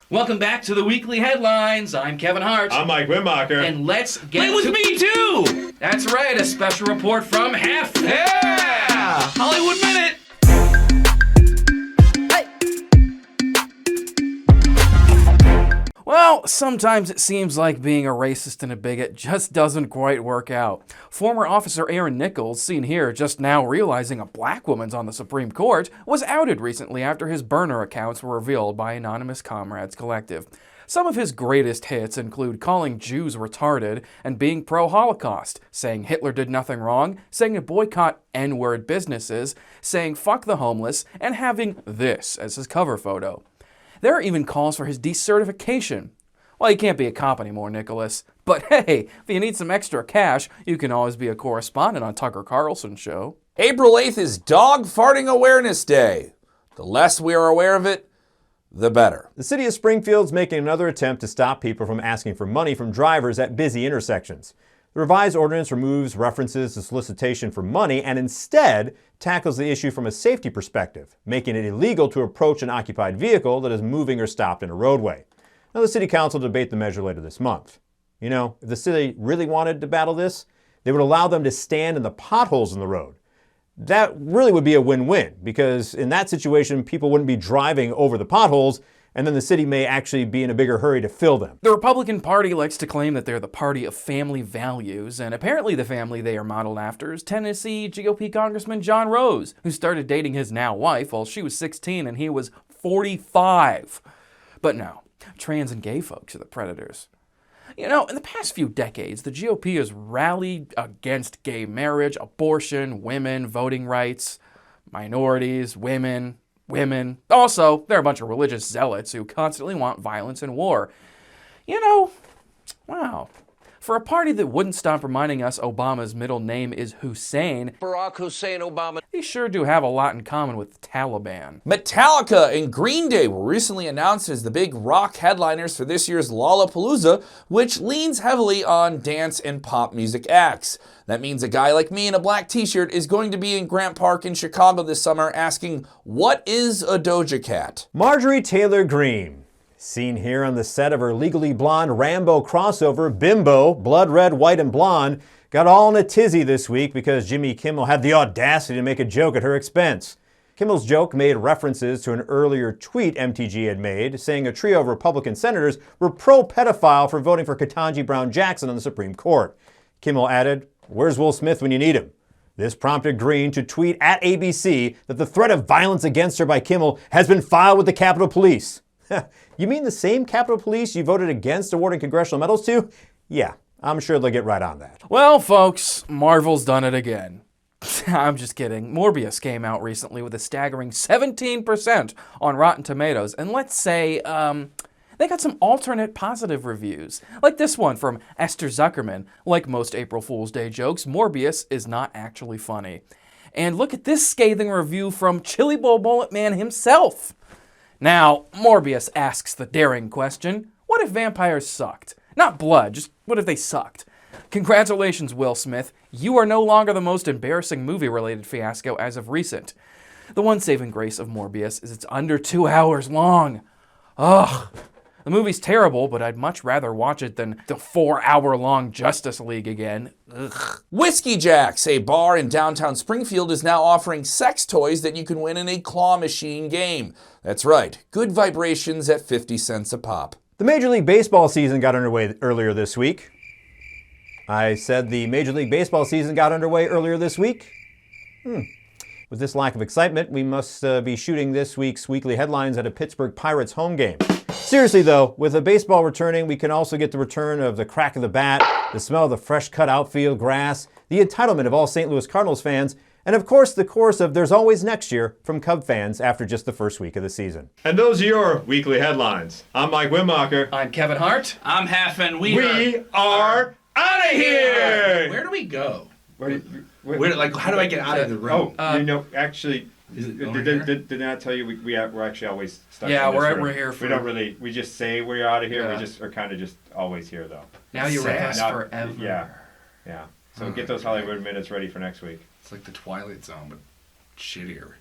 Welcome back to the weekly headlines. I'm Kevin Hart. I'm Mike Wimmacher. And let's get Play with me too! That's right, a special report from Heff. Yeah! Hollywood Minute! Well, sometimes it seems like being a racist and a bigot just doesn't quite work out. Former Officer Aaron Nichols, seen here just now realizing a black woman's on the Supreme Court, was outed recently after his burner accounts were revealed by Anonymous Comrades Collective. Some of his greatest hits include calling Jews retarded and being pro-Holocaust, saying Hitler did nothing wrong, saying to boycott N-word businesses, saying fuck the homeless, and having this as his cover photo. There are even calls for his decertification. Well, you can't be a cop anymore, Nicholas. But hey, if you need some extra cash, you can always be a correspondent on Tucker Carlson's show. April 8th is Dog Farting Awareness Day. The less we are aware of it, the better. The city of Springfield's making another attempt to stop people from asking for money from drivers at busy intersections. The revised ordinance removes references to solicitation for money and instead tackles the issue from a safety perspective, making it illegal to approach an occupied vehicle that is moving or stopped in a roadway. Now, the city council will debate the measure later this month. You know, if the city really wanted to battle this, they would allow them to stand in the potholes in the road. That really would be a win-win, because in that situation, people wouldn't be driving over the potholes, and then the city may actually be in a bigger hurry to fill them. The Republican Party likes to claim that they're the party of family values, and apparently the family they are modeled after is Tennessee GOP Congressman John Rose, who started dating his now wife while she was 16 and he was 45. But no, trans and gay folks are the predators. You know, in the past few decades, the GOP has rallied against gay marriage, abortion, women, voting rights, minorities, women. Also, there are a bunch of religious zealots who constantly want violence and war. You know, wow. For a party that wouldn't stop reminding us Obama's middle name is Hussein, Barack Hussein Obama. they sure do have a lot in common with the Taliban. Metallica and Green Day were recently announced as the big rock headliners for this year's Lollapalooza, which leans heavily on dance and pop music acts. That means a guy like me in a black t-shirt is going to be in Grant Park in Chicago this summer asking, what is a Doja Cat? Marjorie Taylor Greene, seen here on the set of her Legally Blonde Rambo crossover, Bimbo, Blood Red, White, and Blonde, got all in a tizzy this week because Jimmy Kimmel had the audacity to make a joke at her expense. Kimmel's joke made references to an earlier tweet MTG had made, saying a trio of Republican senators were pro-pedophile for voting for Ketanji Brown Jackson on the Supreme Court. Kimmel added, "Where's Will Smith when you need him?" This prompted Greene to tweet at ABC that the threat of violence against her by Kimmel has been filed with the Capitol Police. You mean the same Capitol Police you voted against awarding congressional medals to? Yeah, I'm sure they'll get right on that. Well, folks, Marvel's done it again. I'm just kidding. Morbius came out recently with a staggering 17% on Rotten Tomatoes, and let's say, they got some alternate positive reviews. Like this one from Esther Zuckerman. Like most April Fool's Day jokes, Morbius is not actually funny. And look at this scathing review from Chili Bowl Bullet Man himself. Now, Morbius asks the daring question, what if vampires sucked? Not blood, just what if they sucked? Congratulations, Will Smith. You are no longer the most embarrassing movie-related fiasco as of recent. The one saving grace of Morbius is it's under 2 hours long. Ugh. The movie's terrible, but I'd much rather watch it than the 4-hour-long Justice League again. Ugh. Whiskey Jack's, a bar in downtown Springfield, is now offering sex toys that you can win in a claw machine game. That's right, good vibrations at 50 cents a pop. The Major League Baseball season got underway earlier this week. I said the Major League Baseball season got underway earlier this week. With this lack of excitement, we must be shooting this week's weekly headlines at a Pittsburgh Pirates home game. Seriously though, with the baseball returning, we can also get the return of the crack of the bat, the smell of the fresh cut outfield grass, the entitlement of all St. Louis Cardinals fans, and of course the chorus of "There's Always Next Year" from Cub fans after just the first week of the season. And those are your weekly headlines. I'm Mike Wimmacher. I'm Kevin Hart. I'm Heff, and We are out of here! Where do we go? Where, How do I get out of the room? Actually, Is it over here? did I tell you we're actually always stuck Yeah, in this we're room. here for... We don't really, we just say we're out of here, Yeah. we just are kind of just always here though. Now you're with Sad. us Now- forever. Yeah. So get those Hollywood minutes ready for next week. It's like the Twilight Zone, but shittier.